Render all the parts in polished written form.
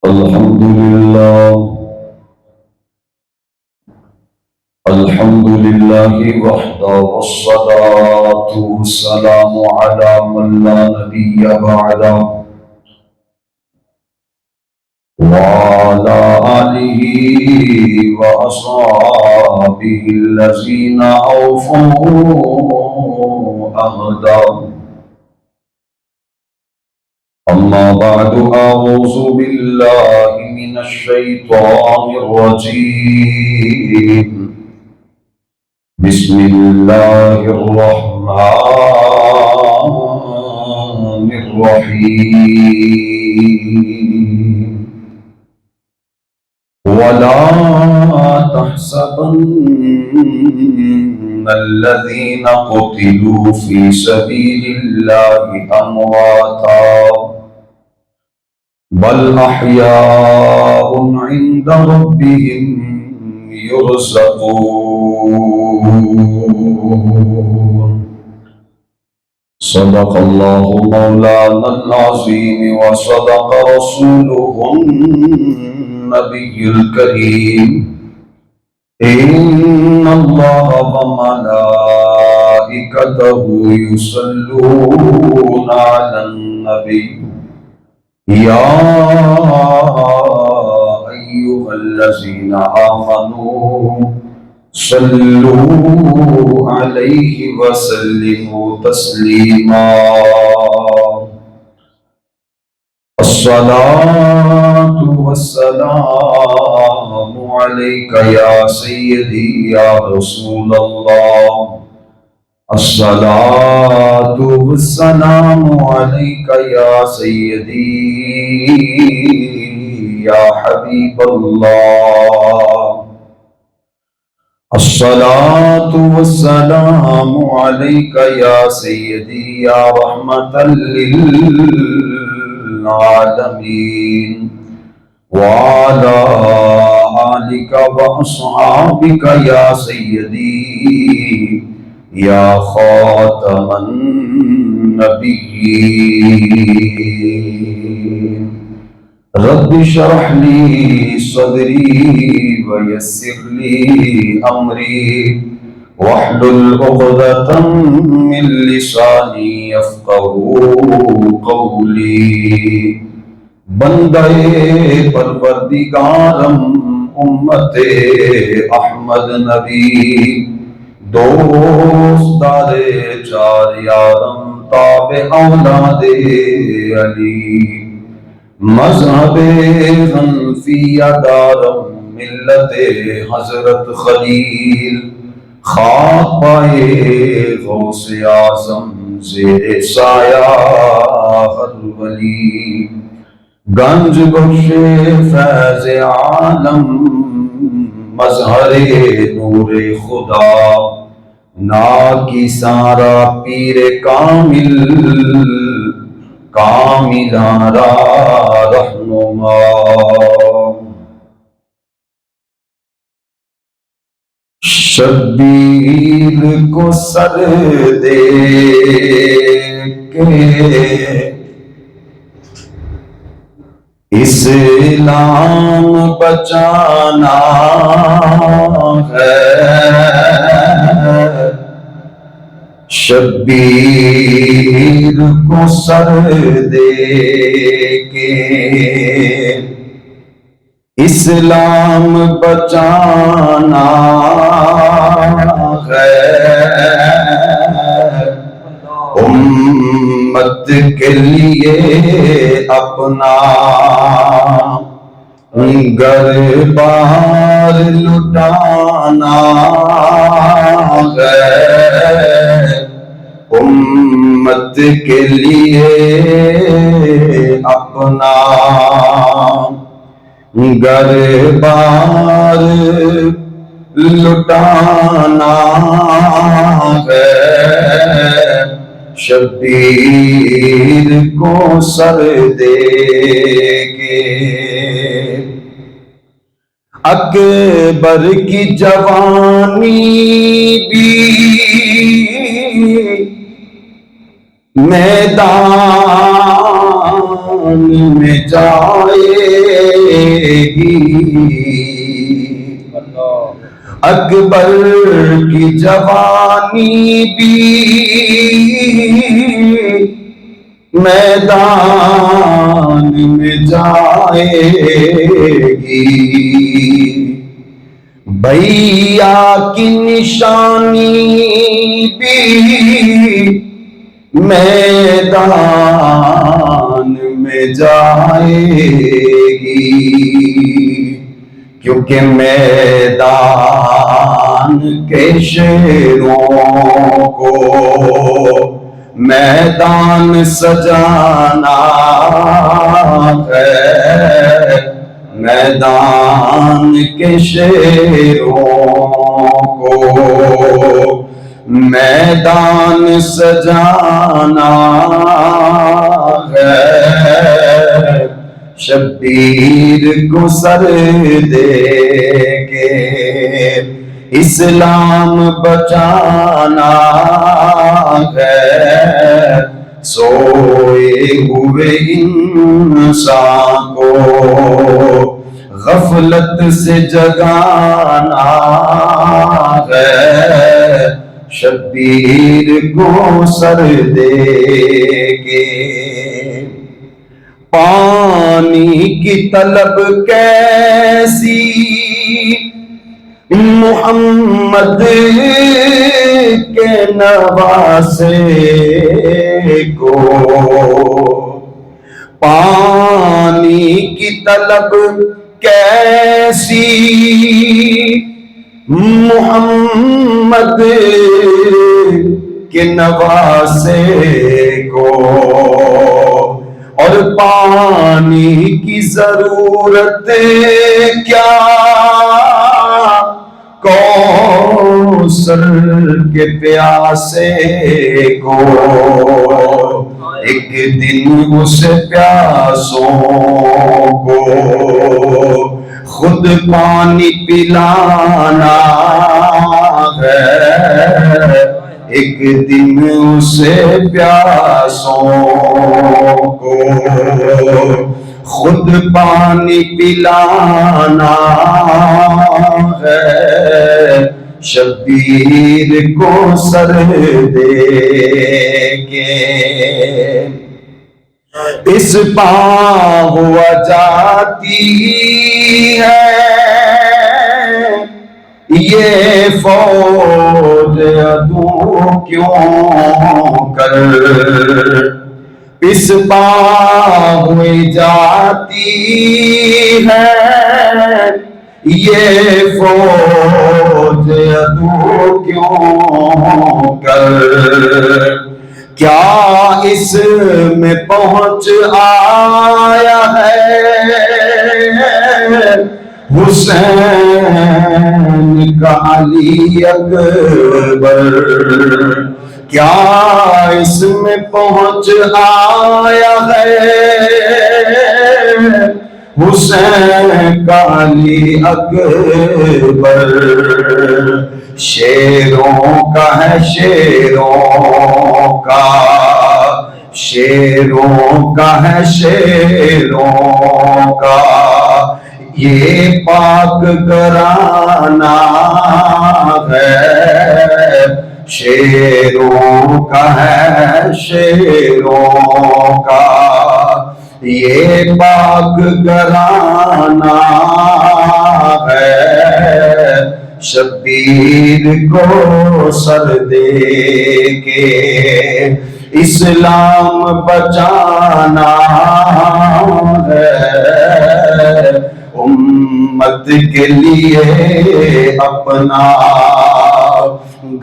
الحمد لله وحده والصلاة والسلام على من لا نبي بعده وعلى آله وأصحابه الذين أوفوا عهده. أما بعد، أعوذ بالله من الشيطان الرجيم. بسم الله الرحمن الرحيم. ولا تحسبن الذين قتلوا في سبيل الله أمواتا بل أحياء عند ربهم يرزقون. صدق الله مولانا العظيم وصدق رسوله النبي الكريم. إن الله وملائكته يصلون على النبي يا أيها الذين آمنوا صلوا عليه وسلموا تسليما. الصلاة والسلام عليك يا سيدي يا رسول الله. الصلاة والسلام عليك يا سيدي يا حبيب الله. الصلاة والسلام عليك يا سيدي يا رحمة للعالمين وعلى آلك وأصحابك يا سيدي يا خاتم النبيين. رب اشرح لي صدري ويسر لي أمري واحلل عقدة من لساني يفقهوا قولي. بندے پروردگارم امت احمد نبی دوست دارے چار یارم تابع اولاد علی. مذہب حنفیہ دارم ملت حضرت خلیل. خاک پائے غوث اعظم زیر سایہ ہر ولی. گنج گوش فیض عالم مظہر نور خدا. نا کی سارا پیر کامل کاملارا رہنما. شبیر کو سر دے کے اسلام بچانا ہے. شبیر کو سر دے کے اسلام بچانا ہے. امت کے لیے اپنا گھر بار لٹانا ہے. امت کے لیے اپنا گھر بار لٹانا ہے. شبیر کو سر دے کے اکبر کی جوانی بھی میدان میں جائے گی، اکبر کی جوانی بھی میدان میں جائے گی، بھیا کی نشانی بھی میدان میں جائے گی، کیونکہ میدان کے شیروں کو میدان سجانا ہے، میدان کے شیروں کو میدان سجانا ہے، شبیر کو سر دے کے اسلام بچانا ہے، سوئے ہوئے انسان کو غفلت سے جگانا ہے، شبیر کو سر دے کے پانی کی طلب کیسی محمد کے نواسے کو، پانی کی طلب کیسی محمد کے نواسے کو، اور پانی کی ضرورت کیا کوثر کے پیاسے کو، ایک دن اس پیاسوں کو خود پانی پلانا ہے، ایک دن اسے پیاسوں کو خود پانی پلانا ہے، شبیر کو سر دے کے اس پاں ہوا جاتی ہے یہ فوج عدو کیوں کر، اس پاں ہوئی جاتی ہے یہ فوج عدو کیوں کر، کیا اس میں پہنچ آیا ہے حسین کا علی اکبر، کیا اس میں پہنچ آیا ہے حسین کا علی اکبر، شیروں کا ہے شیروں کا، شیروں کا ہے شیروں کا، یہ پاک گھرانہ ہے، شیروں کا ہے شیروں کا، یہ پاک گھرانہ ہے، شبیر کو سر دے کے اسلام بچانا ہے، امت کے لیے اپنا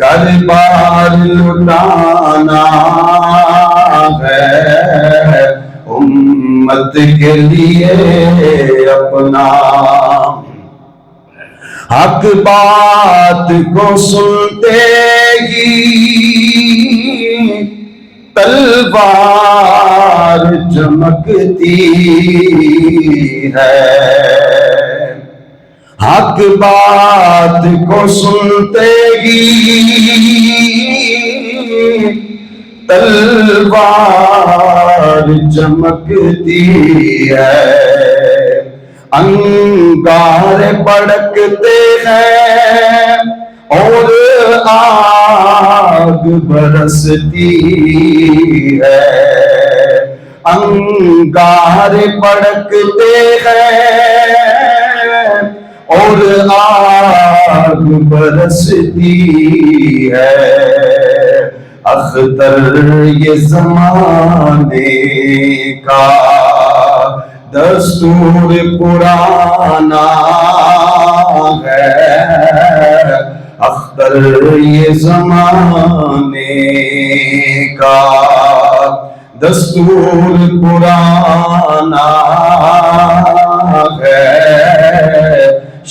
گھر بار لٹانا ہے، امت کے لیے اپنا حق بات کو سنتے ہی تلوار چمکتی ہے، حق بات کو سنتے ہی تلوار چمکتی ہے، انگار بڑکتے ہیں اور آگ برستی ہے، انگار بڑکتے ہیں اور آگ برستی ہے، اختر یہ زمانے کا دستور پرانا ہے، اختر یہ زمانے کا دستور پرانا ہے،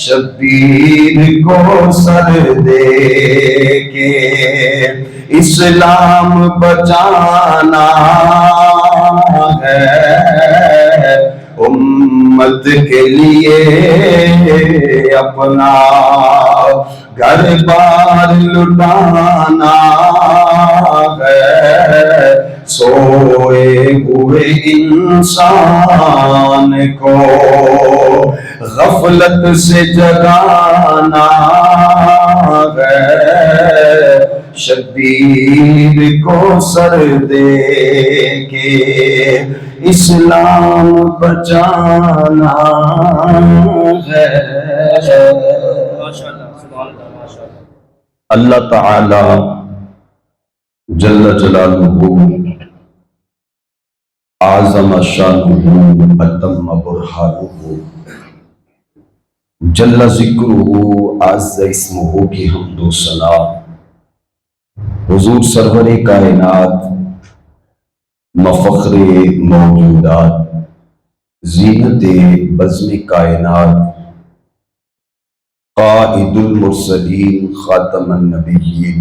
شبیر کو سر دے کے اسلام بچانا ہے، امت کے لیے اپنا گھر بار لٹانا ہے، سوئے ہوئے انسان کو غفلت سے جگانا ہے، شبیر کو سر دے کے اسلام بچانا ہے۔ اللہ تعالی جل جلالہ اعظم شانہ اتم برہانہ جل ذکرہ اعز اسمہ کی حمد و ثنا حضور سرور کائنات مفخر موجودات زینت بزم کائنات قائد المرسلین خاتم النبیین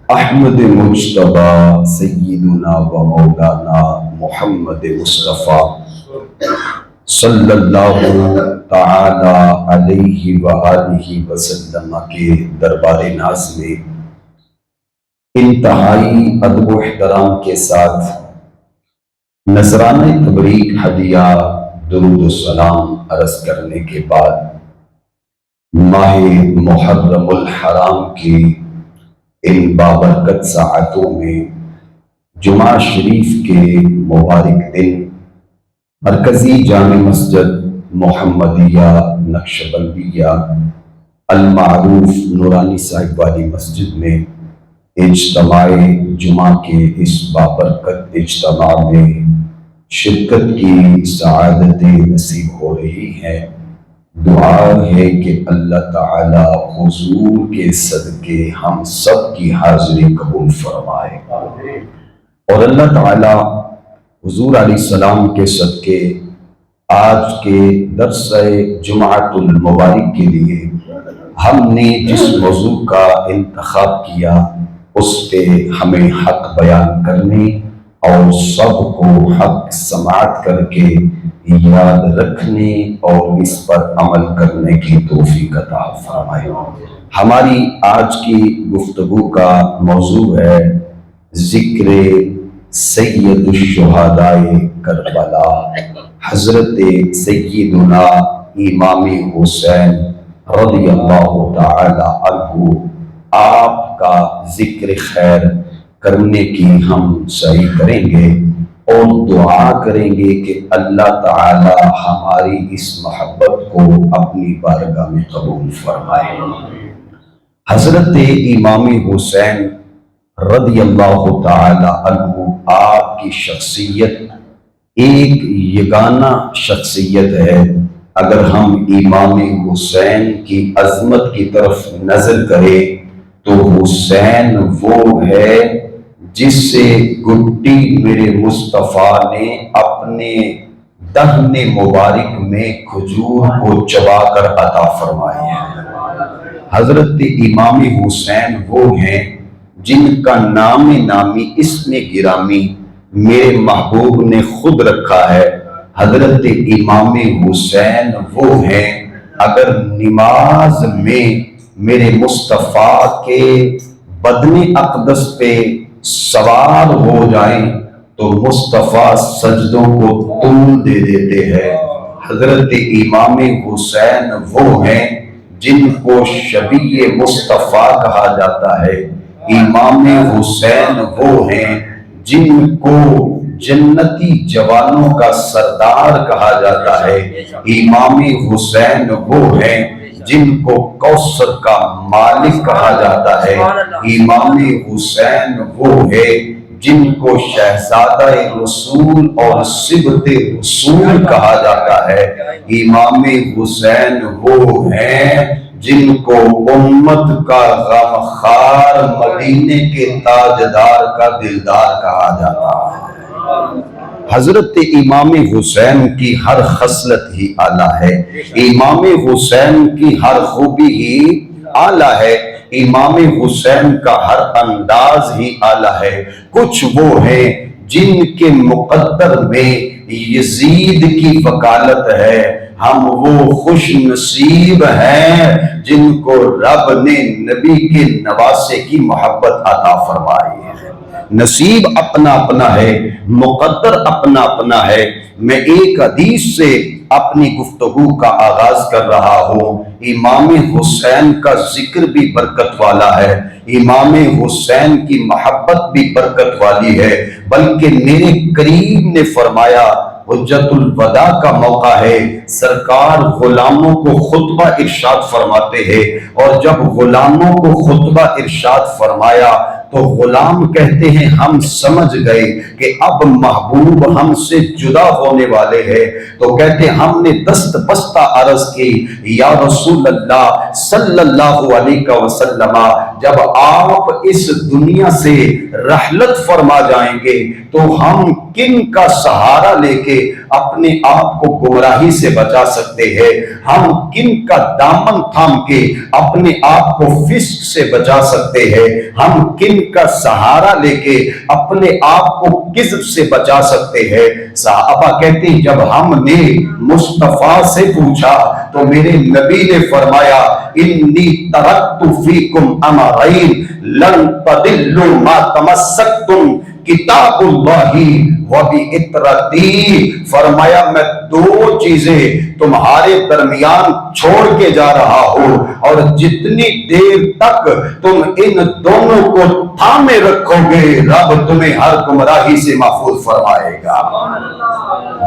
احمد مجتبی سیدنا و مولانا محمد مصطفیٰ صلی اللہ تعالی علیہ وآلہ وسلم کے دربار ناز میں انتہائی ادب و احترام کے ساتھ نذرانہ تبریک ہدیہ درود و سلام عرض کرنے کے بعد ماہ محرم الحرام کی ان بابرکت ساعتوں میں جمعہ شریف کے مبارک دن مرکزی جامع مسجد محمدیہ نقشبندیہ المعروف نورانی صاحب والی مسجد میں اجتماع جمعہ کے اس بابرکت اجتماع میں شرکت کی سعادت نصیب ہو رہی ہے۔ دعا ہے کہ اللہ تعالی حضور کے صدقے ہم سب کی حاضری قبول فرمائے، اور اللہ تعالی حضور علیہ السلام کے صدقے آج کے درس جمعۃ المبارک کے لیے ہم نے جس موضوع کا انتخاب کیا اس پہ ہمیں حق بیان کرنے اور سب کو حق سماعت کر کے یاد رکھنے اور اس پر عمل کرنے کی توفیق عطا فرمائے۔ ہماری آج کی گفتگو کا موضوع ہے ذکر سید الشہداء کربلا، حضرت سیدنا امام حسین رضی اللہ تعالی عنہ آپ کا ذکر خیر کرنے کی ہم سعی کریں گے اور دعا کریں گے کہ اللہ تعالی ہماری اس محبت کو اپنی بارگاہ میں قبول فرمائے۔ حضرت امام حسین رضی اللہ تعالی عنہ آپ کی شخصیت ایک یگانہ شخصیت ہے۔ اگر ہم امام حسین کی عظمت کی طرف نظر کریں تو حسین وہ ہے جس سے گڈی میرے مصطفیٰ نے اپنے دہن مبارک میں کھجور کو چبا کر عطا فرمائی ہے۔ حضرت امام حسین وہ ہیں جن کا نام نامی اسم گرامی میرے محبوب نے خود رکھا ہے۔ حضرت امام حسین وہ ہیں اگر نماز میں میرے مصطفیٰ کے بدن اقدس پہ سوار ہو جائیں تو مصطفیٰ سجدوں کو طول دے دیتے ہیں۔ حضرت امام حسین وہ ہیں جن کو شبیہ مصطفیٰ کہا جاتا ہے۔ امام حسین وہ ہیں جن کو جنتی جوانوں کا سردار کہا جاتا ہے۔ امام حسین وہ ہیں جن کو کوثر کا مالک کہا جاتا ہے۔ امام حسین وہ ہے جن کو شہزادہ رسول اور صبت رسول کہا جاتا ہے۔ امام حسین وہ ہیں جن کو امت کا غمخوار مدینے کے تاجدار کا دلدار کہا جاتا ہے۔ حضرت امام حسین کی ہر خصلت ہی اعلیٰ ہے، امام حسین کی ہر خوبی ہی اعلیٰ ہے، امام حسین کا ہر انداز ہی اعلیٰ ہے۔ کچھ وہ ہیں جن کے مقدر میں یزید کی وکالت ہے، ہم وہ خوش نصیب ہیں جن کو رب نے نبی کے نواسے کی محبت عطا فرمائی ہے۔ نصیب اپنا اپنا ہے، مقدر اپنا اپنا ہے۔ میں ایک حدیث سے اپنی گفتگو کا آغاز کر رہا ہوں۔ امام حسین کا ذکر بھی برکت والا ہے، امام حسین کی محبت بھی برکت والی ہے، بلکہ میرے کریم نے فرمایا حجت الوداع کا موقع ہے، سرکار غلاموں کو خطبہ ارشاد فرماتے ہیں، اور جب غلاموں کو خطبہ ارشاد فرمایا تو غلام کہتے ہیں ہم سمجھ گئے کہ اب محبوب ہم سے جدا ہونے والے ہیں، تو کہتے ہیں ہم نے دست بستہ عرض کی یا رسول اللہ صلی اللہ علیہ وسلم، جب آپ اس دنیا سے رحلت فرما جائیں گے تو ہم کن کا سہارا لے کے اپنے آپ کو گمراہی سے بچا سکتے ہیں، ہم کن کا دامن تھام کے اپنے آپ کو فسق سے بچا سکتے ہیں، ہم کن کا سہارا لے کے اپنے آپ کو کذب سے بچا سکتے ہیں۔ صحابہ کہتے ہیں جب ہم نے مصطفیٰ سے پوچھا تو میرے نبی نے فرمایا انی ترکت فیکم امرین لن تضلوا ما تمسکتم کتاب اللہ و بعطرتی، فرمایا میں دو چیزیں تمہارے درمیان چھوڑ کے جا رہا ہوں، اور جتنی دیر تک تم ان دونوں کو تھامے رکھو گے رب تمہیں ہر گمراہی سے محفوظ فرمائے گا۔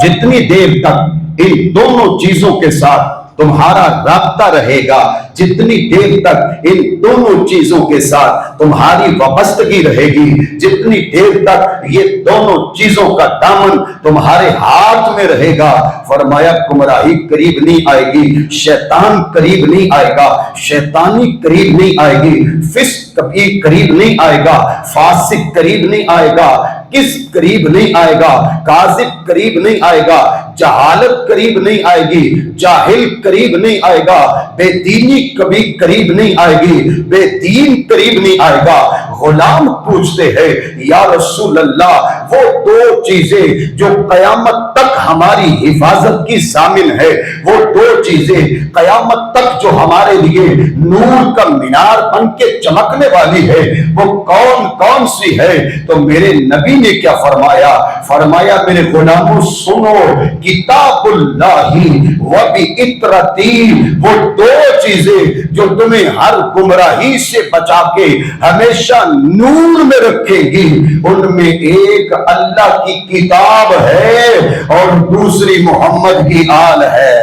جتنی دیر تک ان دونوں چیزوں کے ساتھ تمہارا رابطہ رہے گا، جتنی دیر تک ان دونوں چیزوں کے ساتھ تمہاری وابستگی رہے گی، جتنی دیر تک یہ دونوں چیزوں کا دامن تمہارے ہاتھ میں رہے گا، فرمایا گمراہی قریب نہیں آئے گی، شیطان قریب نہیں آئے گا، شیطانی قریب نہیں آئے گی، فسق کبھی قریب نہیں آئے گا، فاسق قریب نہیں آئے گا، کس قریب نہیں آئے گا، کاذب قریب نہیں آئے گا، جہالت قریب نہیں آئے گی، جاہل قریب نہیں آئے گا، بے دینی کبھی قریب نہیں آئے گی، بے دین قریب نہیں آئے گا۔ غلام پوچھتے ہیں یا رسول اللہ وہ دو چیزیں جو قیامت تک ہماری حفاظت کی ضامن ہے، وہ دو چیزیں قیامت تک جو ہمارے لیے نور کا مینار بن کے چمکنے والی ہے، وہ کون کون سی ہے؟ تو میرے نبی نے کیا فرمایا؟ فرمایا میرے غلاموں سنو، کتاب اللہ و بعطرتی، وہ دو چیزیں جو تمہیں ہر گمراہی سے بچا کے ہمیشہ نور میں رکھے گی، ان میں ایک اللہ کی کتاب ہے اور دوسری محمد کی آل ہے،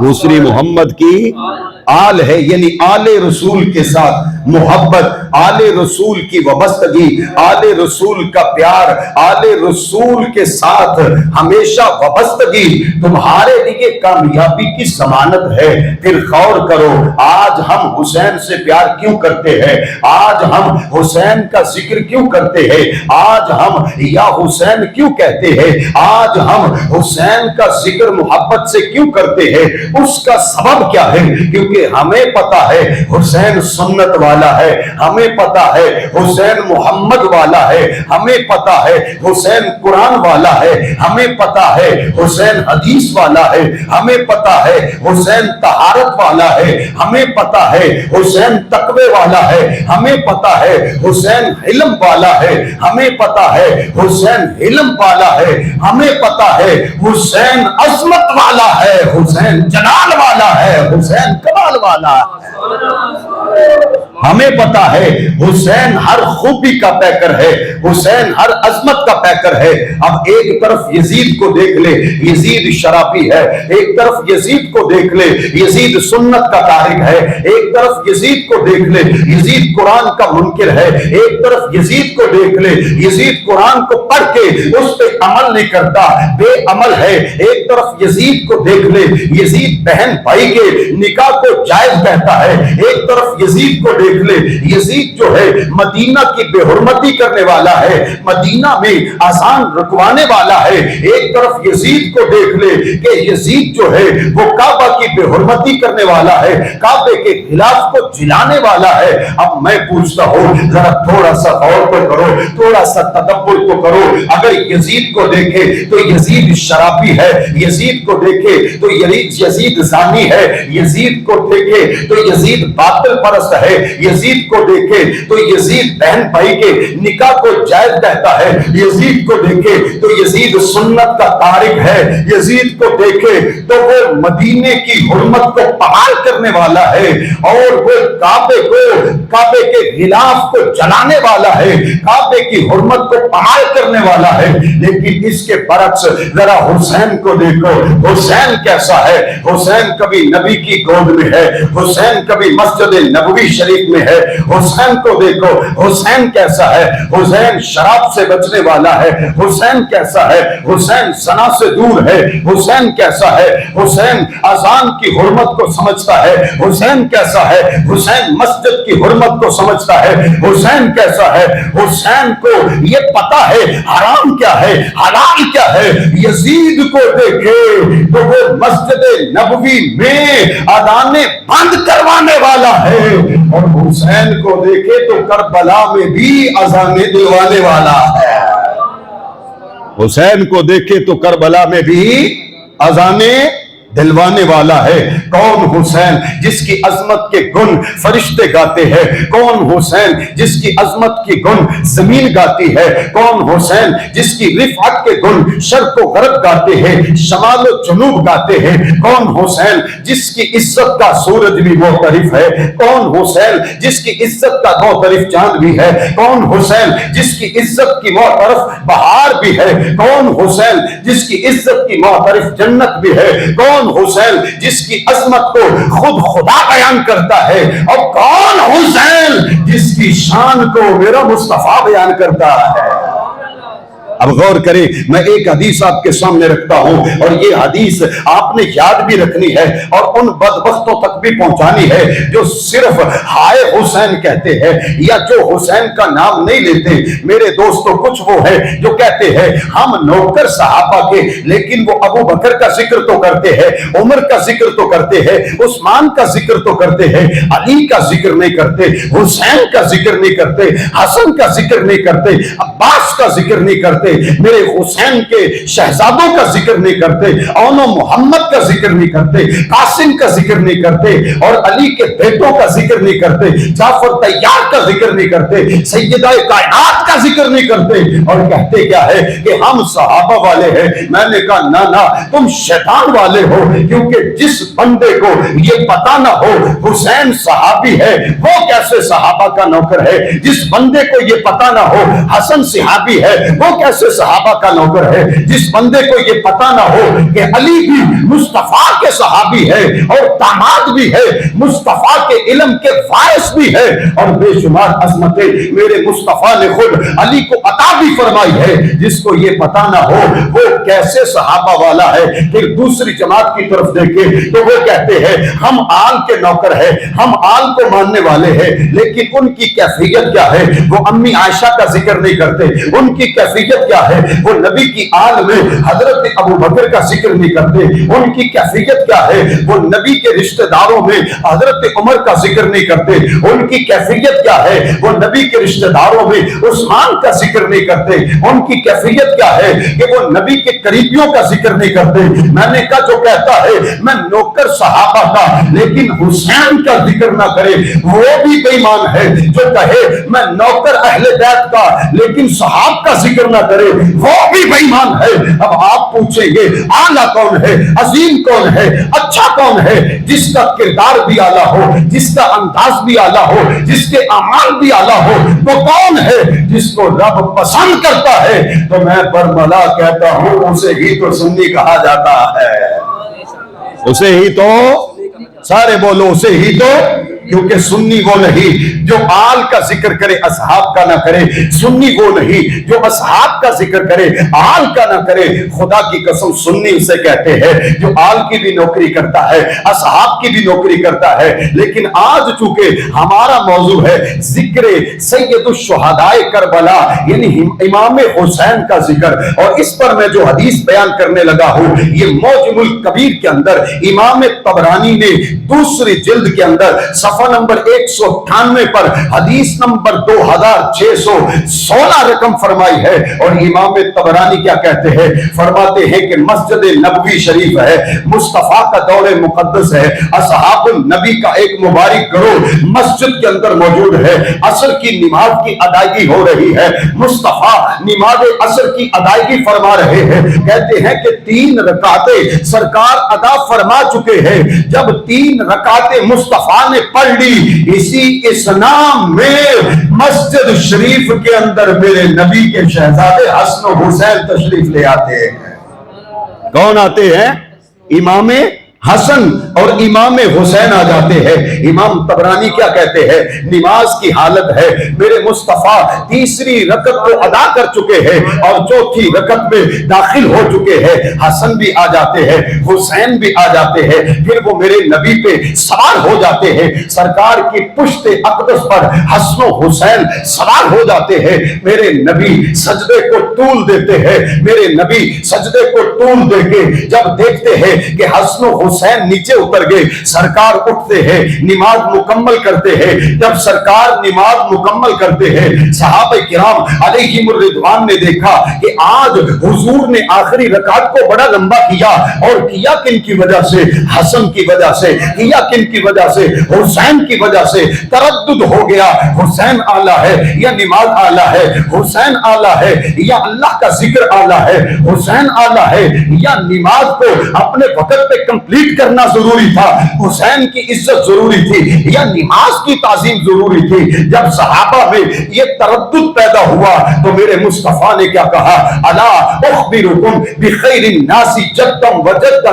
دوسری محمد کی آل ہے، یعنی آل رسول کے ساتھ محبت، آل رسول کی وابستگی، آل رسول کا پیار، آل رسول کے ساتھ ہمیشہ وابستگی تمہارے لیے کامیابی کی ضمانت ہے۔ پھر غور کرو آج ہم حسین سے پیار کیوں کرتے ہیں، آج ہم حسین کا ذکر کیوں کرتے ہیں، آج ہم یا حسین کیوں کہتے ہیں، آج ہم حسین کا ذکر محبت سے کیوں کرتے ہیں؟ اس کا سبب کیا ہے؟ کیونکہ کیونکہ ہمیں پتا ہے حسین سنت والا ہے، ہمیں پتا ہے حسین محمد والا ہے، ہمیں پتا ہے حسین قرآن والا ہے، ہمیں پتا ہے حسین حدیث والا ہے، ہمیں پتا ہے حسین طہارت والا ہے، ہمیں پتا ہے حسین تقوی والا ہے، ہمیں پتا ہے حسین علم والا ہے، ہمیں پتا ہے حسین علم والا ہے، ہمیں پتا ہے حسین عظمت والا ہے، حسین جلال والا ہے، حسین کمال والا ہے، ہمیں پتا ہے حسین ہر خوبی کا پیکر ہے، حسین ہر عظمت کا پیکر ہے۔ اب ایک طرف یزید کو دیکھ لے، یزید شرابی ہے، ایک طرف یزید کو دیکھ لے، یزید سنت کا تارک ہے، ایک طرف یزید کو دیکھ لے، یزید قرآن کا منکر ہے، ایک طرف یزید کو دیکھ لے، یزید قرآن کو پڑھ کے اس پہ عمل نہیں کرتا، بے عمل ہے، ایک طرف یزید کو دیکھ لے، یزید بہن بھائی کے نکاح کو جائز کہتا ہے، ایک طرف یزید کو دیکھ لے، یزید جو ہے مدینہ کی بے حرمتی کرنے والا ہے، مدینہ میں اذان رکوانے والا ہے، ایک طرف یزید کو دیکھ لے کہ یزید جو ہے وہ کعبہ کی بے حرمتی کرنے والا ہے، کعبے کے خلاف کو جلانے والا ہے۔ اب میں پوچھتا ہوں ذرا تھوڑا سا غور تو کرو، تھوڑا سا تدبر تو کرو، اگر یزید کو دیکھے تو یزید شرابی ہے، یزید کو دیکھے تو یزید زانی ہے، یزید کو دیکھے تو یزید باطل پرست ہے، یزید کو دیکھے تو یزید بہن بھائی کے نکاح کو جائز کہتا ہے، یزید کو دیکھے تو یزید سنت کا تارک ہے، یزید کو دیکھے تو وہ مدینے کی حرمت کو پامال کرنے والا ہے، اور وہ کعبے کے غلاف کو جلانے والا ہے، کعبے کی حرمت کو پامال کرنے والا ہے۔ لیکن اس کے برعکس ذرا حسین کو دیکھو، حسین کیسا ہے؟ حسین کبھی نبی کی گود میں ہے، حسین کبھی مسجد نبوی شریف میں ہے، حسین کو دیکھو حسین کیسا ہے؟ حسین شراب سے بچنے والا ہے، حسین کیسا ہے؟ حسین زنا سے دور ہے، حسین کیسا ہے؟ حسین اذان کی حرمت کو سمجھتا ہے، حسین کیسا ہے؟ حسین مسجد کی حرمت کو سمجھتا ہے، حسین کیسا ہے؟ حسین کو یہ پتا ہے حرام کیا ہے، حلال کیا ہے۔ یزید کو دیکھے تو وہ مسجد نبوی میں اذانیں بند کروانے والا ہے، اور حسین کو دیکھے تو کربلا میں بھی اذانیں دلوانے والا ہے۔ حسین کو دیکھے تو کربلا میں بھی اذانیں دلوانے والا ہے۔ کون حسین جس کی عظمت کے گن فرشتے گاتے ہیں؟ کون حسین جس کی عظمت کی گن زمین گاتی ہے؟ کون حسین جس کی رفعت کے گن شرق و غرب گاتے ہیں، شمال و جنوب گاتے ہیں؟ کون حسین جس کی عزت کا سورج بھی معترف ہے؟ کون حسین جس کی عزت کا معترف چاند بھی ہے؟ کون حسین جس کی عزت کی معترف بہار بھی ہے؟ کون حسین جس کی عزت کی معترف جنت بھی ہے؟ کون حسین جس کی عظمت کو خود خدا بیان کرتا ہے؟ اور کون حسین جس کی شان کو میرا مصطفیٰ بیان کرتا ہے؟ اب غور کریں، میں ایک حدیث آپ کے سامنے رکھتا ہوں، اور یہ حدیث آپ نے یاد بھی رکھنی ہے اور ان بدبختوں تک بھی پہنچانی ہے جو صرف ہائے حسین کہتے ہیں یا جو حسین کا نام نہیں لیتے۔ میرے دوستو، کچھ وہ ہے جو کہتے ہیں ہم نوکر صحابہ کے، لیکن وہ ابو بکر کا ذکر تو کرتے ہیں، عمر کا ذکر تو کرتے ہیں، عثمان کا ذکر تو کرتے ہیں، علی کا ذکر نہیں کرتے، حسین کا ذکر نہیں کرتے، حسن کا ذکر نہیں کرتے، عباس کا ذکر نہیں کرتے، میرے حسین کے شہزادوں کا ذکر نہیں کرتے، اون و محمد کا ذکر نہیں کرتے، قاسم کا ذکر نہیں کرتے، اور علی کے بیٹوں کا ذکر نہیں کرتے، جعفر طیار کا ذکر نہیں کرتے، سیدہ کائنات کا ذکر نہیں کرتے، اور کہتے کیا ہے کہ ہم صحابہ والے ہیں۔ میں نے کہا نا نا، تم شیطان والے ہو، کیونکہ جس بندے کو یہ پتا نہ ہو حسین صحابی ہے وہ کیسے صحابہ کا نوکر ہے؟ جس بندے کو یہ پتا نہ ہو حسن صحابی ہے وہ کیسے صحابہ کا نوکر ہے؟ جس بندے کو یہ پتا نہ ہو کہ علی بھی مصطفیٰ کے صحابی ہے اور داماد بھی ہے، مصطفیٰ کے علم کے وارث بھی ہے، اور بے شمار عظمتیں میرے مصطفیٰ نے خود علی کو عطا بھی فرمائی ہے، جس کو یہ پتا نہ ہو وہ کیسے صحابہ والا ہے؟ پھر دوسری جماعت کی طرف دیکھیں تو وہ کہتے ہیں ہم آل کے نوکر ہیں، ہم آل کو ماننے والے ہیں، لیکن ان کی کیفیت کیا ہے؟ وہ امی عائشہ کا ذکر نہیں کرتے، ان کی کیفیت کیفیت کیا ہے؟ وہ نبی کی آل میں حضرت ابو بکر کا ذکر نہیں کرتے، ان کی کیفیت کیا ہے؟ وہ نبی کے رشتہ داروں میں حضرت عمر کا ذکر نہیں کرتے، ان کی کیفیت کیا ہے؟ وہ نبی کے رشتہ داروں میں عثمان کا ذکر نہیں کرتے، ان کی کیفیت کیا ہے کہ وہ نبی کے قریبیوں کا ذکر نہیں کرتے۔ میں نے کہا جو کہتا ہے میں نوکر صحابہ کا لیکن حسین کا ذکر نہ کرے وہ بھی بے ایمان ہے، جو کہے میں نوکر اہل بیت کا لیکن صحاب کا ذکر نہ کرے وہ بھی بے ایمان ہے۔ اب آپ پوچھیں گے اعلیٰ کون ہے، عظیم کون ہے، اچھا کون ہے؟ جس کا کردار بھی اعلیٰ ہو، جس کا انداز بھی اعلیٰ ہو، جس کے اعمال بھی اعلیٰ ہو، وہ کون ہے؟ جس کو رب پسند کرتا ہے تو میں برملا کہتا ہوں اسے ہی تو سنی کہا جاتا ہے، اسے ہی تو، سارے بولو اسے ہی تو، کیونکہ سنی وہ نہیں جو آل کا ذکر کرے اصحاب کا نہ کرے، سنی وہ نہیں جو اصحاب کا ذکر کرے آل کا نہ کرے۔ خدا کی قسم سنی اسے کہتے ہیں جو آل کی بھی نوکری کرتا ہے، اصحاب کی بھی نوکری کرتا ہے۔ لیکن آج چونکہ ہمارا موضوع ہے ذکر سید الشہداء کربلا یعنی امام حسین کا ذکر، اور اس پر میں جو حدیث بیان کرنے لگا ہوں یہ معجم الکبیر کے اندر امام طبرانی نے دوسری جلد کے اندر صفحہ نمبر 198 پر حدیث نمبر 2616 رقم فرمائی ہے۔ اور امام طبرانی کیا کہتے ہیں؟ فرماتے ہیں کہ مسجد نبوی شریف ہے، مصطفیٰ کا دور مقدس ہے، اصحاب النبی کا ایک مبارک گروہ مسجد کے اندر موجود ہے، عصر کی نماز کی ادائیگی ہو رہی ہے، مصطفیٰ نماز عصر کی ادائیگی فرما رہے ہیں۔ کہتے ہیں کہ 3 رکعتیں سرکار ادا فرما چکے ہیں، جب 3 رکعتیں مصطفیٰ نے پڑھ لی اسی اسلام میں مسجد شریف کے اندر میرے نبی کے شہزادے حسن و حسین تشریف لے آتے ہیں۔ کون آتے ہیں؟ امام حسن اور امام حسین آ جاتے ہیں۔ امام طبرانی کیا کہتے ہیں؟ نماز کی حالت ہے، میرے مصطفیٰ تیسری رکعت کو ادا کر چکے ہیں اور چوتھی رکعت میں داخل ہو چکے ہیں، حسن بھی آ جاتے ہیں، حسین بھی آ جاتے ہیں، پھر وہ میرے نبی پہ سوار ہو جاتے ہیں، سرکار کی پشت اقدس پر حسن و حسین سوار ہو جاتے ہیں، میرے نبی سجدے کو طول دیتے ہیں، میرے نبی سجدے کو طول دے کے جب دیکھتے ہیں کہ حسن و حسین نیچے اتر گئے، سرکار اٹھتے ہیں، نماز مکمل کرتے ہیں۔ جب سرکار نماز مکمل کرتے ہیں صحابہ کرام علیہم الرضوان نے دیکھا کہ آج حضور نے آخری رکعت کو بڑا لمبا کیا، اور کیا کن کی وجہ سے؟ حسن کی وجہ سے، کیا کن کی وجہ سے؟ حسین کی وجہ سے۔ تردد ہو گیا، حسین اعلیٰ ہے یا نماز اعلیٰ ہے، حسین اعلیٰ ہے یا اللہ کا ذکر اعلیٰ ہے، حسین اعلیٰ ہے یا نماز کو اپنے وقت پہ کمپلیٹ کرنا ضروری تھا، حسین کی عزت ضروری تھی یا نماز کی تعظیم ضروری تھی؟ جب صحابہ میں یہ تردد پیدا ہوا تو میرے مصطفیٰ نے کیا کہا؟ الا اخبرکم بخیر الناس جدا وجدۃ،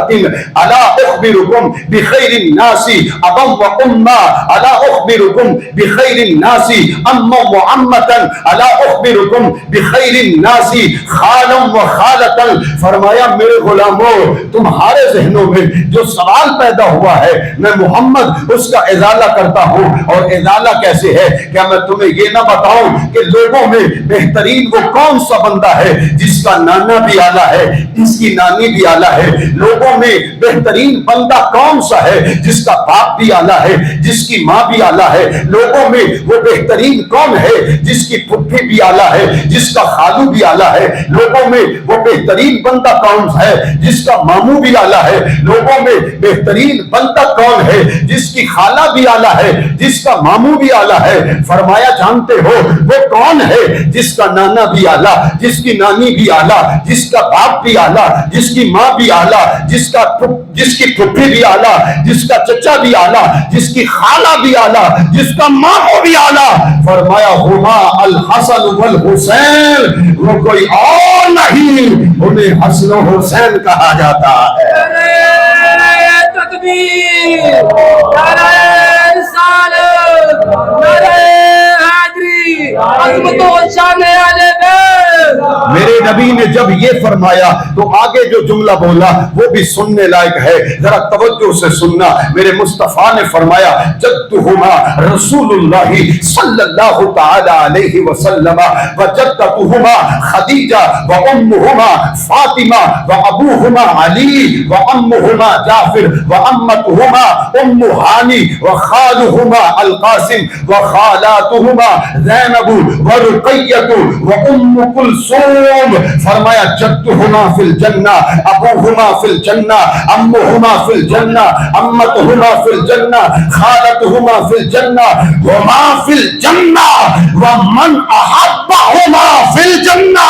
الا اخبرکم بخیر الناس ابا وامہ، الا اخبرکم بخیر الناس اما وعمۃ، الا اخبرکم بخیر الناس خالا وخالۃ۔ فرمایا میرے غلاموں تمہارے ذہنوں میں جو سوال پیدا ہوا ہے میں محمد اس کا ازالہ کرتا ہوں، اور ازالہ کیسے ہے؟ کیا میں تمہیں یہ نہ بتاؤں کہ لوگوں میں بہترین وہ کون سا بندہ ہے جس کا نانا بھی اعلیٰ ہے، جس کی نانی بھی اعلیٰ ہے؟ لوگوں میں بہترین بندہ کون سا ہے جس کا باپ بھی اعلیٰ ہے، جس کی ماں بھی اعلیٰ ہے؟ لوگوں میں وہ بہترین کون ہے جس کی پھپھی بھی اعلیٰ ہے، جس کا خالو بھی اعلیٰ ہے؟ لوگوں میں وہ بہترین بندہ کون ہے جس کا ماموں بھی اعلیٰ ہے؟ لوگوں میں بہترین بندہ کون ہے جس کی خالہ بھی اعلیٰ ہے، جس کا ماموں بھی اعلیٰ ہے؟ فرمایا جانتے ہو وہ کون ہے جس کا نانا بھی اعلیٰ، جس کی نانی بھی اعلیٰ، جس کا باپ بھی اعلیٰ، جس کی ماں بھی اعلیٰ، جس کی پھپھی بھی اعلیٰ، جس کا چچا بھی اعلیٰ، جس کی خالہ بھی اعلیٰ، جس کا ماموں بھی اعلیٰ؟ فرمایا ہما الحسن والحسین، وہ کوئی اور نہیں، انہیں حسن و حسین کہا جاتا ہے۔ تکبیر، نعرہ رسالت، نعرہ حیدری، عظمت و شان اہل بیت۔ میرے نبی نبی نے جب یہ فرمایا تو آگے جو جملہ بولا وہ بھی سننے لائق ہے، ذرا توجہ سے سننا۔ میرے مصطفیٰ نے فرمایا جدہما رسول اللہ صلی اللہ تعالی علیہ وسلم و جدتہما خدیجہ و امہما فاطمہ و ابوہما علی و امہما جعفر و امتہما ام ہانی و خالہما القاسم و خالاتہما زینب و رقیۃ و ام کلثوم۔ فرمایا جدہما فی الجنہ، ابوہما فی الجنہ، امہما فی الجنہ، امتہما فی الجنہ، خالتہما فی الجنہ، ہما فی الجنہ ومن احبہما فی الجنہ۔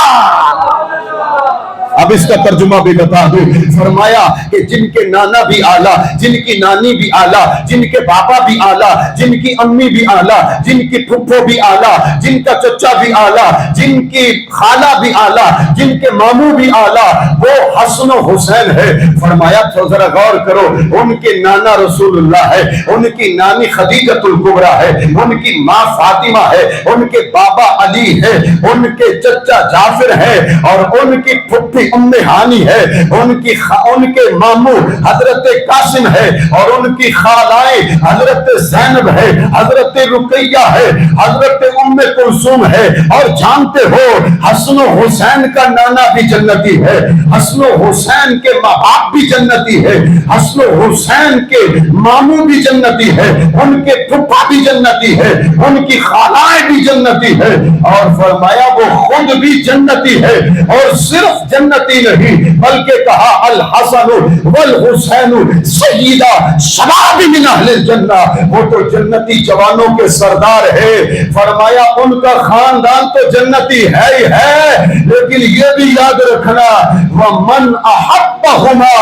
اب اس کا ترجمہ بھی بتا دوں۔ فرمایا کہ جن کے نانا بھی اعلیٰ، جن کی نانی بھی اعلیٰ، جن کے بابا بھی اعلیٰ، جن کی امی بھی اعلیٰ، جن کی پھپھو بھی اعلیٰ، جن کا چچا بھی اعلیٰ، جن کی خالہ بھی اعلیٰ، جن کے ماموں بھی اعلیٰ، وہ حسن و حسین ہے۔ فرمایا تو ذرا غور کرو، ان کے نانا رسول اللہ ہے، ان کی نانی خدیجۃ الکبریٰ ہے، ان کی ماں فاطمہ ہے، ان کے بابا علی ہے، ان کے چچا جعفر ہے، اور ان کی پھپھی ام ہانی ہے، ان کے ماموں حضرت قاسم ہے، اور ان کی خالائیں حضرت زینب ہے، حضرت رقیہ ہے، حضرت ام کلثوم ہے۔ اور جانتے ہو حسن و حسین کا نانا بھی جنتی ہے، حسن و حسین کے ماں باپ بھی جنتی ہے، حسن و حسین کے ماموں بھی جنتی ہے، ان کے پھپھا بھی جنتی ہے، ان کی خالائیں بھی جنتی ہے۔ اور فرمایا وہ خود بھی جنتی ہے، اور صرف جنتی نہیں بلکہ کہا الحسن والحسین سیدہ شباب من اہل الجنہ، وہ تو جنتی جوانوں کے سردار ہے۔ فرمایا ان کا خاندان تو جنتی ہے ہی ہے، لیکن یہ بھی یاد رکھنا ومن احبہما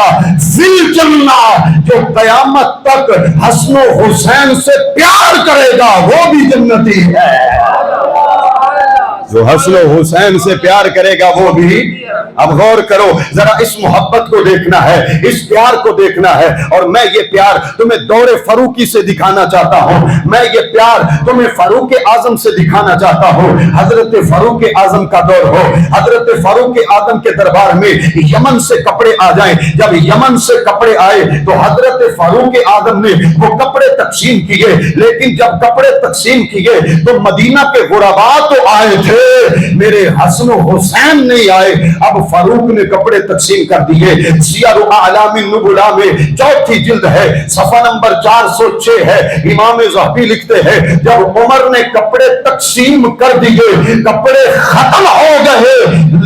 فی الجنہ، جو قیامت تک حسن و حسین سے پیار کرے گا وہ بھی جنتی ہے۔ جو حسن و حسین سے پیار کرے گا وہ بھی۔ اب غور کرو ذرا، اس محبت کو دیکھنا ہے، اس پیار کو دیکھنا ہے، اور میں یہ پیار تمہیں دور فاروقی سے دکھانا چاہتا ہوں، میں یہ پیار تمہیں فاروق اعظم سے دکھانا چاہتا ہوں۔ حضرت فاروق اعظم کا دور ہو، حضرت فاروق اعظم کے دربار میں یمن سے کپڑے آ جائیں، جب یمن سے کپڑے آئے تو حضرت فاروق اعظم نے وہ کپڑے تقسیم کیے، لیکن جب کپڑے تقسیم کیے تو مدینہ کے غربا تو آئے تھے، میرے حسن و حسین نہیں آئے۔ اب فاروق نے کپڑے تقسیم کر دیے۔ سیر اعلام النبلاء میں 4 جلد ہے، صفحہ نمبر 406 ہے، امام ذہبی لکھتے ہیں جب عمر نے کپڑے تقسیم کر دیے، کپڑے ختم ہو گئے،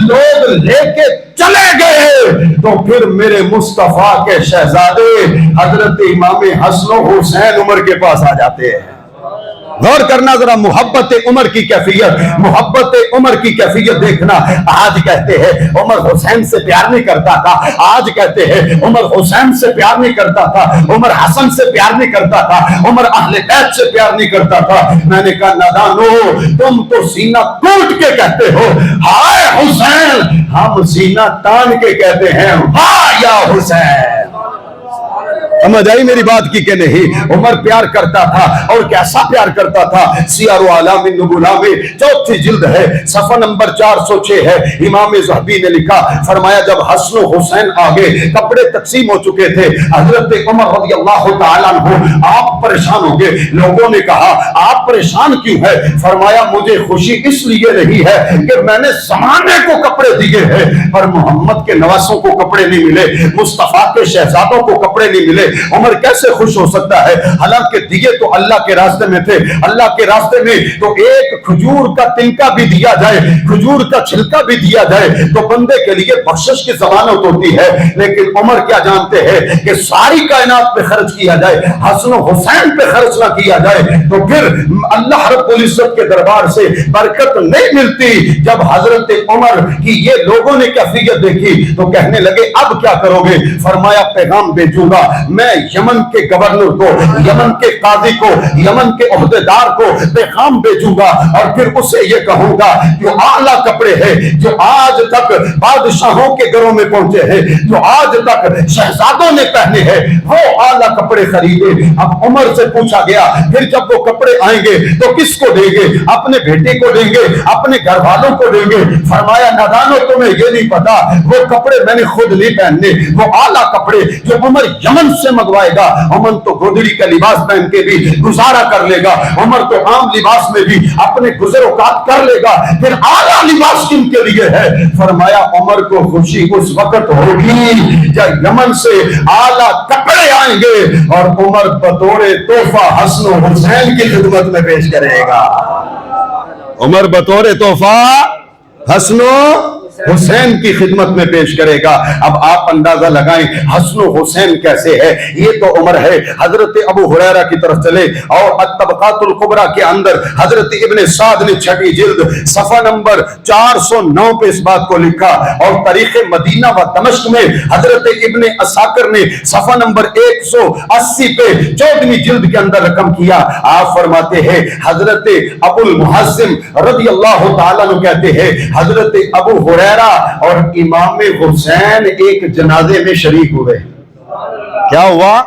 لوگ لے کے چلے گئے، تو پھر میرے مصطفیٰ کے شہزادے حضرت امام حسن و حسین عمر کے پاس آ جاتے ہیں۔ غور کرنا ذرا، محبت عمر کی کیفیت، محبت عمر کی کیفیت دیکھنا۔ آج کہتے ہیں عمر حسین سے پیار نہیں کرتا تھا، آج کہتے ہیں عمر حسین سے پیار نہیں کرتا تھا، عمر حسن سے پیار نہیں کرتا تھا، عمر اہل بیت سے پیار نہیں کرتا تھا۔ میں نے کہا نادانو، تم تو سینہ ٹوٹ کے کہتے ہو ہائے حسین، ہم سینہ تان کے کہتے ہیں واہ یا حسین۔ سمجھ آئی میری بات کی کہ نہیں؟ عمر پیار کرتا تھا، اور کیسا پیار کرتا تھا؟ سیر اعلام النبلاء میں 4 جلد ہے، صفحہ نمبر 406 ہے، امام ذہبی نے لکھا، فرمایا جب حسن و حسین آگے کپڑے تقسیم ہو چکے تھے، حضرت عمر رضی اللہ تعالیٰ عنہ آپ پریشان ہو گئے۔ لوگوں نے کہا آپ پریشان کیوں ہے؟ فرمایا مجھے خوشی اس لیے نہیں ہے کہ میں نے زمانے کو کپڑے دیے ہیں، پر محمد کے نواسوں کو کپڑے نہیں ملے، مصطفیٰ کے شہزادوں کو کپڑے نہیں ملے۔ عمر کیسے خوش ہو سکتا ہے؟ حالانکہ دیے تو اللہ کے راستے میں تھے، اللہ کے راستے میں تو ایک کھجور کا تنکا بھی دیا جائے، کھجور کا چھلکا بھی دیا جائے تو بندے کے لیے بخشش کی ضمانت ہوتی ہے۔ لیکن عمر کیا جانتے ہیں کہ ساری کائنات پہ خرچ کیا جائے، حسن و حسین پہ خرچ نہ کیا جائے تو پھر اللہ رب العزت کے دربار سے برکت نہیں ملتی۔ جب حضرت عمر کی یہ لوگوں نے کیفیت دیکھی تو کہنے لگے اب کیا کرو گے؟ فرمایا پیغام بھیجوں گا، میں یمن کے گورنر کو, یمن کے قاضی کو, یمن کے عہدیدار کو پیغام بھیجوں گا اور پھر اسے یہ کہوں گا جو اعلیٰ کپڑے ہیں جو آج تک بادشاہوں کے گھروں میں پہنچے ہیں, جو آج تک شہزادوں نے پہنے ہیں, وہ اعلیٰ کپڑے خریدے. اب عمر سے پوچھا گیا پھر جب وہ کپڑے آئیں گے تو کس کو دیں گے؟ اپنے بیٹے کو دیں گے, اپنے گھر والوں کو دیں گے. فرمایا نادانو تمہیں یہ نہیں پتا وہ کپڑے میں نے خود نہیں پہننے, وہ اعلیٰ کپڑے جو عمر یمن سے منگوائے گا. عمر تو گودڑی کا لباس پہن کے بھی گزارا کر لے گا, عمر تو عام لباس میں بھی اپنے گزر اوقات کر لے گا, پھر اعلیٰ لباس کن کے لیے ہے؟ فرمایا عمر کو خوشی اس وقت ہوگی جب یمن سے اعلیٰ کپڑے آئیں گے اور عمر بطور تحفہ حسن و حسین کی خدمت میں پیش کرے گا. عمر بطور تحفہ حسن و حسین کی خدمت میں پیش کرے گا. اب آپ اندازہ لگائیں حسن و حسین کیسے ہے. یہ تو عمر ہے. حضرت ابو ہریرہ کی طرف چلے اور الطبقات الکبریٰ کے اندر حضرت ابن سعد نے 6 جلد صفحہ نمبر 409 پہ اس بات کو لکھا, اور تاریخ مدینہ و دمشق میں حضرت ابن عساکر نے صفحہ نمبر 180 پہ 14 جلد کے اندر رقم کیا. آپ فرماتے ہیں حضرت ابو المحزم رضی اللہ تعالیٰ عنہ کہتے ہیں حضرت ابو ہریرہ اور امام حسین ایک جنازے میں شریک ہوئے. کیا ہوا؟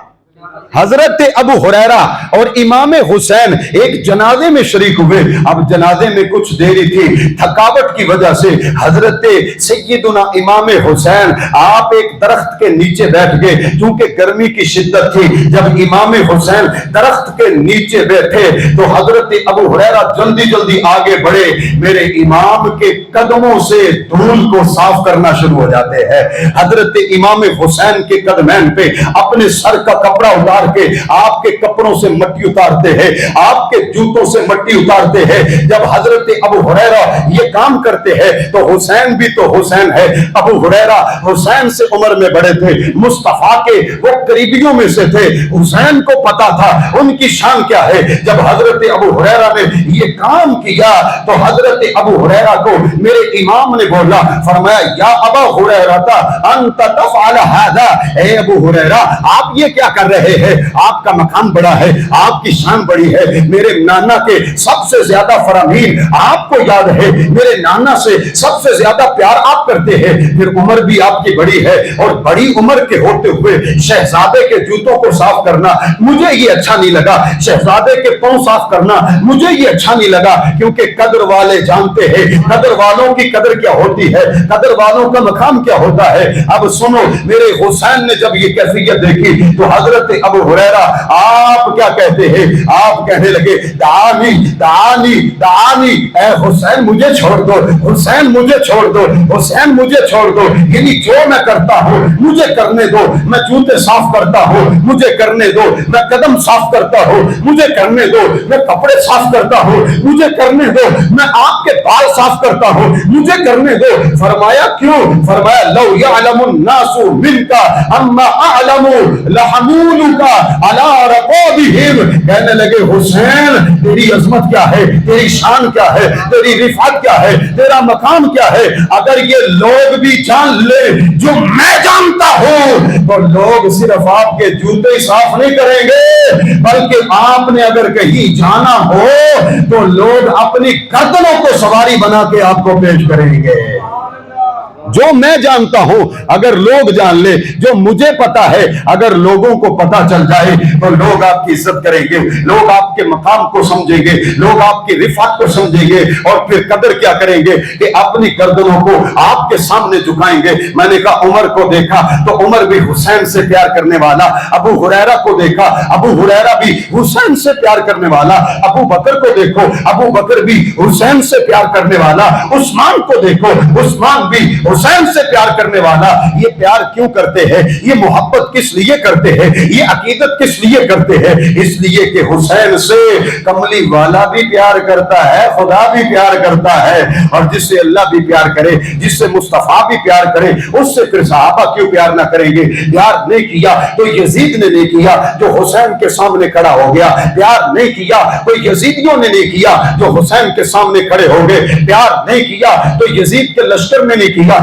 حضرت ابو ہریرہ اور امام حسین ایک جنازے میں شریک ہوئے. اب جنازے میں کچھ دیری تھی, تھکاوٹ کی وجہ سے حضرت سیدنا امام حسین آپ ایک درخت کے نیچے بیٹھ گئے, کیونکہ گرمی کی شدت تھی. جب امام حسین درخت کے نیچے بیٹھے تو حضرت ابو ہریرہ جلدی جلدی آگے بڑھے. میرے امام کے قدموں سے دھول کو صاف کرنا شروع ہو جاتے ہیں. حضرت امام حسین کے قدمین پہ اپنے سر کا کپڑا اتار کے آپ کے کپڑوں سے مٹی اتارتے ہیں, آپ کے جوتوں سے مٹی اتارتے ہیں. جب حضرت ابو ہریرہ یہ کام کرتے ہیں تو حسین بھی تو حسین ہے. ابو ہریرہ حسین سے عمر میں بڑے تھے, مصطفیٰ کے وہ قریبیوں میں سے تھے. حسین کو پتا تھا ان کی شان کیا ہے. جب حضرت ابو ہریرہ نے یہ کام کیا تو حضرت ابو ہریرہ کو میرے امام نے بولا, فرمایا یا ابا ہریرہ انت تفعل ھذا, اے ابو ہریرہ آپ یہ کیا کر رہے ہیں؟ آپ کا مقام بڑا ہے, آپ کی شان بڑی ہے. میرے نانا کے سب سے زیادہ فرامین آپ کو یاد ہے, میرے نانا سے سب سے زیادہ پیار آپ کرتے ہیں. پھر عمر بھی آپ کی بڑی ہے, اور بڑی عمر کے ہوتے ہوئے شہزادے کے جوتوں کو صاف کرنا مجھے یہ اچھا نہیں لگا, شہزادے کے پاؤں صاف کرنا مجھے یہ اچھا نہیں لگا, کیونکہ قدر والے جانتے ہیں قدر والوں کی قدر کیا ہوتی ہے, قدر والوں کا مقام کیا ہوتا ہے. اب سنو, میرے حسین نے جب یہ کیفیت دیکھی تو حضرت ابو ہریرہ آپ کیا کہتے ہیں؟ آپ کہنے لگے دعانی دعانی دعانی, اے حسین مجھے چھوڑ دو, حسین مجھے چھوڑ دو, حسین مجھے چھوڑ دو. یعنی جو میں کرتا ہوں مجھے کرنے دو, میں جوتے صاف کرتا ہوں مجھے کرنے دو, میں قدم صاف کرتا ہوں مجھے کرنے دو, میں کپڑے صاف کرتا ہوں مجھے کرنے دو, میں آپ کے بال صاف کرتا ہوں مجھے کرنے دو. فرمایا کیوں؟ فرمایا لو یعلم الناس منک اما اعلم لحمولک علی رقابہم. کہنے لگے حسین تیری عظمت کیا ہے, تیری شان کیا ہے, تیری رفعت کیا ہے, تیرا مقام کیا ہے. اگر یہ لوگ بھی جان لے جو میں جانتا ہوں تو لوگ صرف آپ کے جوتے صاف نہیں کریں گے, بلکہ آپ نے اگر کہیں جانا ہو تو لوگ اپنی گردنوں کو سواری بنا کے آپ کو پیش کریں گے. جو میں جانتا ہوں اگر لوگ جان لے, جو مجھے پتا ہے اگر لوگوں کو پتا چل جائے تو لوگ آپ کی عزت کریں گے, لوگ آپ کے مقام کو سمجھیں گے, لوگ آپ کی رفعت کو سمجھیں گے, اور پھر قدر کیا کریں گے کہ اپنی گردنوں کو آپ کے سامنے جھکائیں گے. میں نے کہا عمر کو دیکھا تو عمر بھی حسین سے پیار کرنے والا, ابو ہریرہ کو دیکھا ابو ہریرہ بھی حسین سے پیار کرنے والا, ابو بکر کو دیکھو ابو بکر بھی حسین سے پیار کرنے والا, عثمان کو دیکھو عثمان بھی حسین سے پیار کرنے والا. یہ پیار کیوں کرتے ہیں, یہ محبت کس لیے کرتے ہیں, یہ عقیدت کس لیے کرتے ہیں؟ اس لیے کہ حسین سے کملی والا بھی پیار کرتا ہے, خدا بھی پیار کرتا ہے, اور جس سے اللہ بھی پیار کرے, جس سے مصطفیٰ بھی پیار کرے, اس سے پھر صحابہ کیوں پیار نہ کریں گے؟ پیار نہیں کیا تو یزید نے نہیں کیا جو حسین کے سامنے کھڑا ہو گیا, پیار نہیں کیا تو یزیدیوں نے نہیں کیا جو حسین کے سامنے کھڑے ہو گئے, پیار نہیں کیا تو یزید کے لشکر میں نہیں کیا,